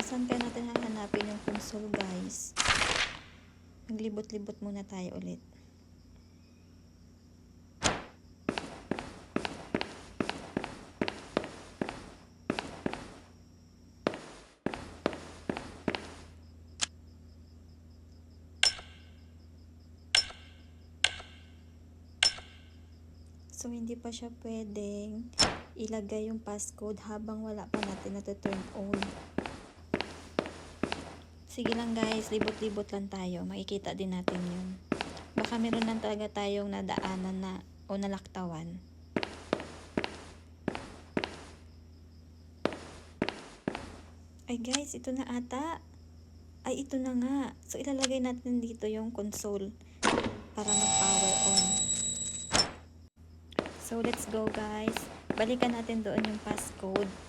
saan kaya natin hahanapin yung console, guys? Maglibot-libot muna tayo ulit. So, hindi pa siya pwedeng ilagay yung passcode habang wala pa natin na-turn on. Sige lang guys, libot-libot lang tayo. Makikita din natin yun. Baka meron lang talaga tayong nadaanan na o nalaktawan. Ay guys, ito na ata. Ay, ito na nga. So, ilalagay natin dito yung console para mag-power on. So, let's go guys. Balikan natin doon yung passcode.